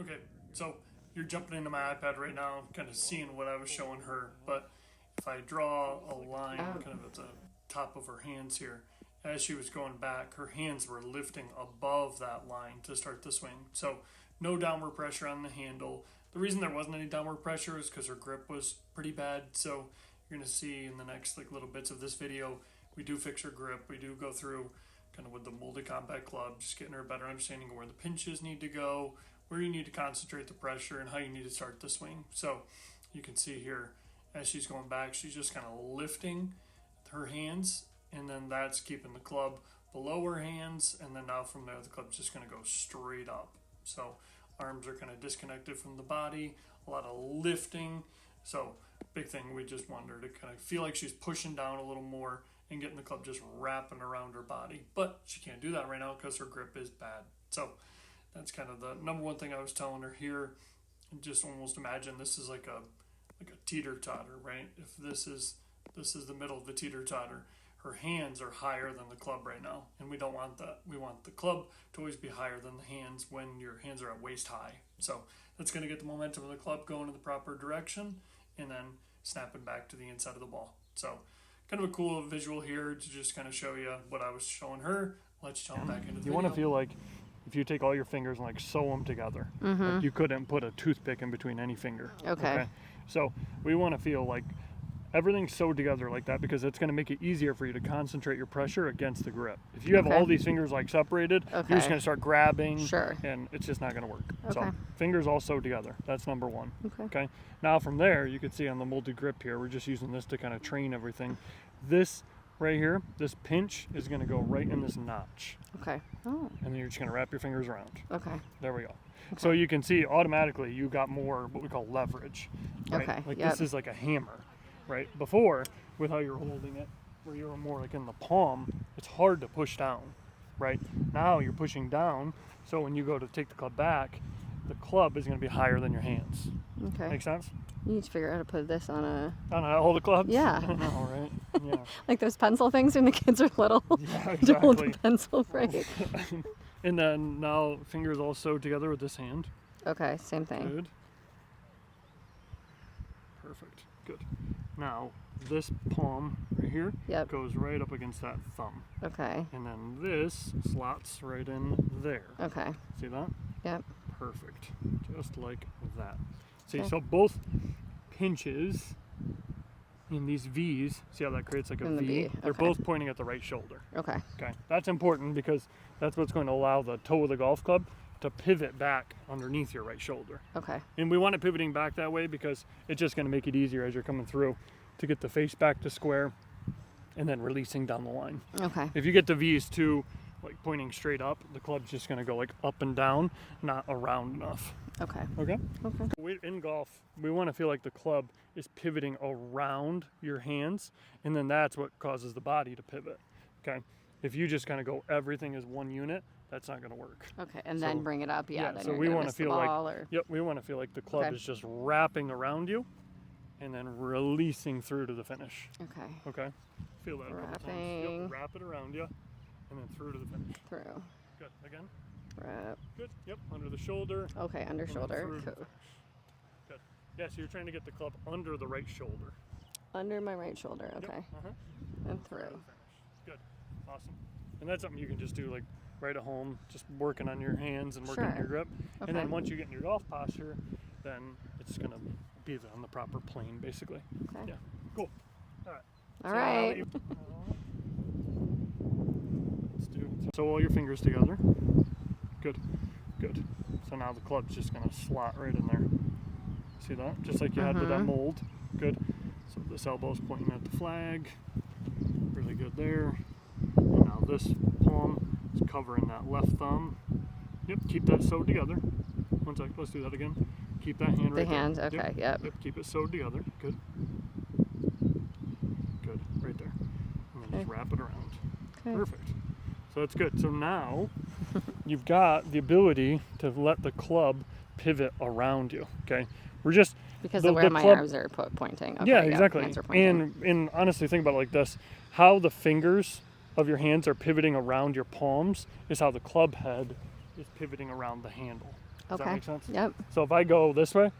Okay, so you're jumping into my iPad right now, kind of seeing what I was showing her, but if I draw a line kind of at the top of her hands here, as she was going back, her hands were lifting above that line to start the swing. So no downward pressure on the handle. The reason there wasn't any downward pressure is because her grip was pretty bad. So you're gonna see in the next little bits of this video, we do fix her grip. We do go through kind of with the molded combat club, just getting her a better understanding of where the pinches need to go, where you need to concentrate the pressure, and how you need to start the swing. So you can see here, as she's going back, she's just kind of lifting her hands, and then that's keeping the club below her hands, and then now from there the club's just going to go straight up. So arms are kind of disconnected from the body, a lot of lifting. So big thing, we just want her to kind of feel like she's pushing down a little more and getting the club just wrapping around her body, but she can't do that right now because her grip is bad. So that's kind of the number one thing I was telling her here. Just almost imagine this is like a teeter-totter, right? If this is the middle of the teeter-totter, her hands are higher than the club right now, and we don't want that. We want the club to always be higher than the hands when your hands are at waist high. So that's going to get the momentum of the club going in the proper direction, and then snapping back to the inside of the ball. So kind of a cool visual here to just kind of show you what I was showing her. Let's jump back into the video. You want to feel like if you take all your fingers and like sew them together, like you couldn't put a toothpick in between any finger. Okay. So we want to feel like everything's sewed together like that because it's going to make it easier for you to concentrate your pressure against the grip. If you have all these fingers like separated, you're just going to start grabbing, and it's just not going to work. So fingers all sewed together. That's number one. Okay. Now from there, you can see on the molded grip here, we're just using this to kind of train everything. This right here, this pinch is going to go right in this notch. Okay. Oh. And then you're just going to wrap your fingers around. Okay. There we go. Okay. So you can see automatically you got more what we call leverage. Right? Okay. Like this is like a hammer, right? Before, with how you're holding it, where you were more like in the palm, it's hard to push down, right? Now you're pushing down, so when you go to take the club back, the club is going to be higher than your hands. Okay. Make sense? You need to figure out how to put this on a... On all the clubs? Yeah. All right. Yeah. Like those pencil things when the kids are little. Yeah, To hold the exactly. pencil right. And then now fingers all sewed together with this hand. Okay, same thing. Good. Perfect. Good. Now this palm right here goes right up against that thumb. Okay. And then this slots right in there. Okay. See that? Yep. Perfect. Just like that. See, so both pinches in these V's, see how that creates like a V? They're both pointing at the right shoulder. Okay. Okay. That's important because that's what's going to allow the toe of the golf club to pivot back underneath your right shoulder. Okay. And we want it pivoting back that way because it's just going to make it easier as you're coming through to get the face back to square and then releasing down the line. Okay. If you get the V's too, like pointing straight up, the club's just going to go like up and down, not around enough. Okay. Okay? Okay. In golf, we want to feel like the club is pivoting around your hands, and then that's what causes the body to pivot. Okay? If you just kind of go everything as one unit, that's not going to work. Okay, and then bring it up, then so we want to feel like we want to feel like the club is just wrapping around you and then releasing through to the finish. Okay. Okay? Feel that a couple times. Yep, wrap it around you and then through to the finish. Through. Good. Again. Wrap. Good. Yep, under the shoulder. Okay, under shoulder. Cool. Good. Yeah, so you're trying to get the club under the right shoulder. Under my right shoulder, okay. Yep. And through. Good. Awesome. And that's something you can just do like right at home, just working on your hands and working on your grip. And then once you get in your golf posture, then it's going to be on the proper plane, basically. Okay. Yeah. Cool. All right. All right. Let's do it. So all your fingers together. Good. Good. So now the club's just going to slot right in there. See that? Just like you had with that mold. Good. So this elbow's pointing at the flag. Really good there. And now this palm is covering that left thumb. Yep, keep that sewed together. One sec, let's do that again. Keep that hand right there. The hand, okay, yep. Keep it sewed together. Good. Good, right there. And then just wrap it around. Okay. Perfect. So that's good. So now you've got the ability to let the club pivot around you, okay? We're just... Because of where my arms are pointing. Okay, yeah, exactly. Hands are pointing. And honestly, think about it like this. How the fingers of your hands are pivoting around your palms is how the club head is pivoting around the handle. Does that make sense? Yep. So if I go this way,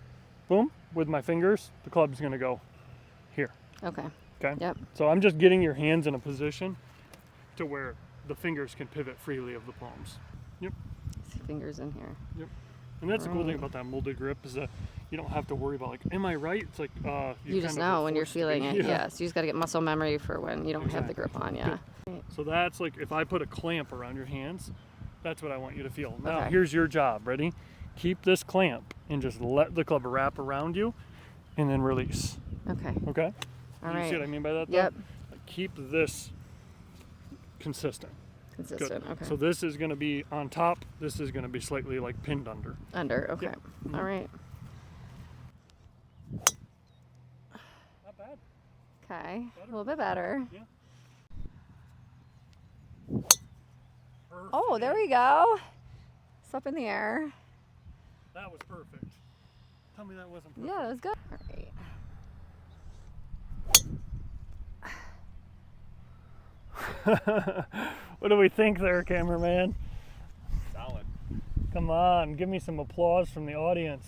boom, with my fingers, the club's going to go here. Okay. Okay? Yep. So I'm just getting your hands in a position to where the fingers can pivot freely of the palms. Yep. See fingers in here. Yep. And that's the cool thing about that molded grip is that you don't have to worry about like, am I right? It's like you just know when you're feeling it. Yeah. So you just got to get muscle memory for when you don't have the grip on. Yeah. So that's like if I put a clamp around your hands, that's what I want you to feel. Now here's your job. Ready? Keep this clamp and just let the club wrap around you, and then release. Okay. Okay. All you right. see what I mean by that? Yep. Like, keep this consistent. Consistent. Good. Okay. So this is going to be on top. This is going to be slightly like pinned under. Under. Okay. Yep. Mm-hmm. All right. Not bad. Okay. A little bit better. Yeah. Oh, there we go. It's up in the air. That was perfect. Tell me that wasn't perfect. Yeah, that was good. All right. What do we think there, cameraman? Solid. Come on, give me some applause from the audience.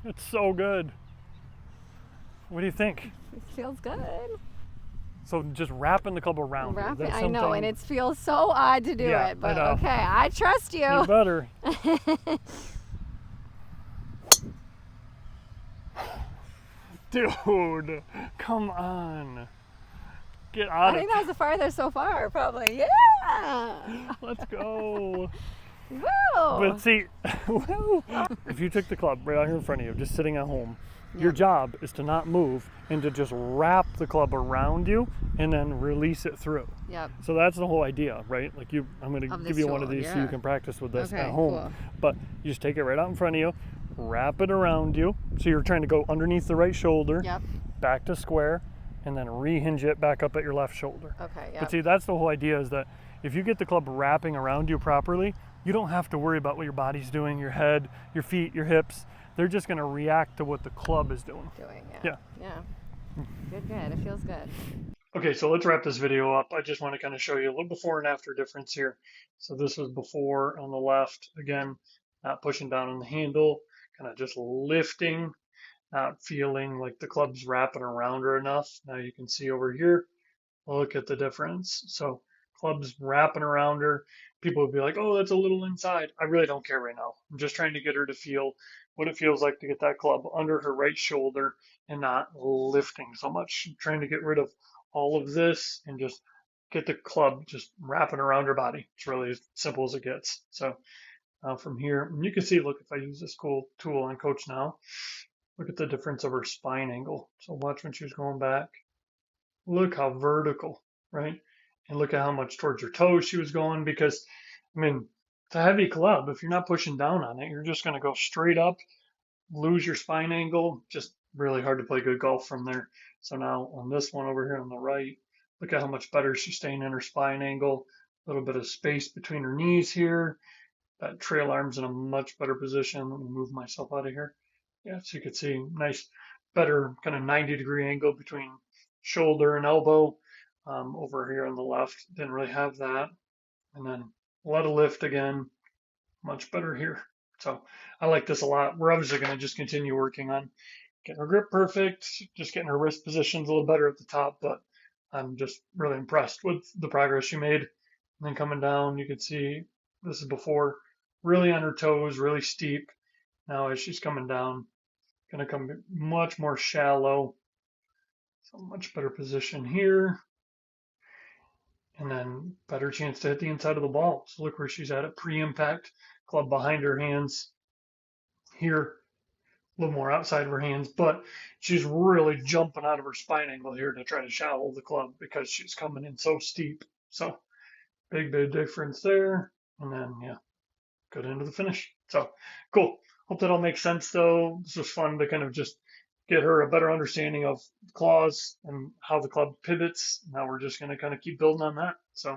It's so good. What do you think? It feels good. So just wrapping the club around. Wrapping, I know, and it feels so odd to do it, but I know. okay, I trust you. You better. Dude, come on. Get out of I think that was the farthest so far, probably. Yeah. Let's go. Woo. But see, if you took the club right out here in front of you, just sitting at home, your job is to not move and to just wrap the club around you and then release it through. Yep. So that's the whole idea, right? Like I'm going to give you one of these so you can practice with this at home. Cool. But you just take it right out in front of you, wrap it around you. So you're trying to go underneath the right shoulder, back to square, and then rehinge it back up at your left shoulder. Okay, But see, that's the whole idea is that if you get the club wrapping around you properly, you don't have to worry about what your body's doing, your head, your feet, your hips. They're just going to react to what the club is doing. Yeah. Good. It feels good. Okay, so let's wrap this video up. I just want to kind of show you a little before and after difference here. So this was before on the left. Again, not pushing down on the handle, kind of just lifting, not feeling like the club's wrapping around her enough. Now you can see over here, look at the difference. So club's wrapping around her. People would be like, oh, that's a little inside. I really don't care right now. I'm just trying to get her to feel what it feels like to get that club under her right shoulder and not lifting so much. I'm trying to get rid of all of this and just get the club just wrapping around her body. It's really as simple as it gets. So from here, you can see, look, if I use this cool tool on Coach now, look at the difference of her spine angle. So watch when she's going back. Look how vertical, right? And look at how much towards her toes she was going because, I mean, it's a heavy club. If you're not pushing down on it, you're just going to go straight up, lose your spine angle. Just really hard to play good golf from there. So now on this one over here on the right, look at how much better she's staying in her spine angle. A little bit of space between her knees here. That trail arm's in a much better position. Let me move myself out of here. Yeah, so you can see nice, better kind of 90-degree angle between shoulder and elbow. Over here on the left, didn't really have that. And then a lot of lift again, much better here. So I like this a lot. We're obviously going to just continue working on getting her grip perfect, just getting her wrist positions a little better at the top, but I'm just really impressed with the progress she made. And then coming down, you can see this is before, really on her toes, really steep. Now as she's coming down, going to come much more shallow. So much better position here. And then better chance to hit the inside of the ball. So look where she's at pre-impact. Club behind her hands. Here, a little more outside of her hands, but she's really jumping out of her spine angle here to try to shallow the club because she's coming in so steep. So big difference there. And then, yeah, good into the finish. So cool. Hope that all makes sense though. This was fun to kind of just get her a better understanding of claws and how the club pivots. Now we're just going to kind of keep building on that. So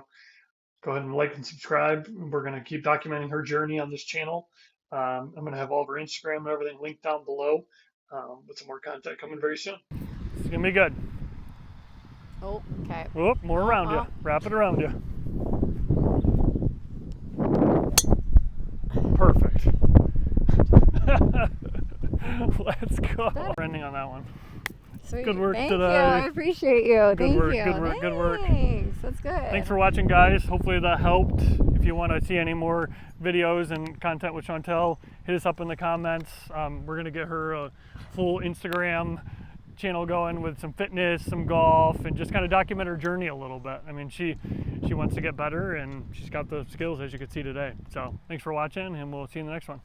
go ahead and like and subscribe. We're going to keep documenting her journey on this channel. I'm going to have all of her Instagram and everything linked down below with some more content coming very soon. It's going to be good. Oh, okay. Oh, more around you. Wrap it around you. Perfect. Let's go. Ending on that one. Sweet. Good work Thank today. You. I appreciate you. Thank work, you. good work, good work. Thanks. That's good. Thanks for watching, guys. Hopefully that helped. If you want to see any more videos and content with Chantel, hit us up in the comments. We're going to get her a full Instagram channel going with some fitness, some golf, and just kind of document her journey a little bit. I mean, she wants to get better, and she's got the skills, as you can see today. So thanks for watching, and we'll see you in the next one.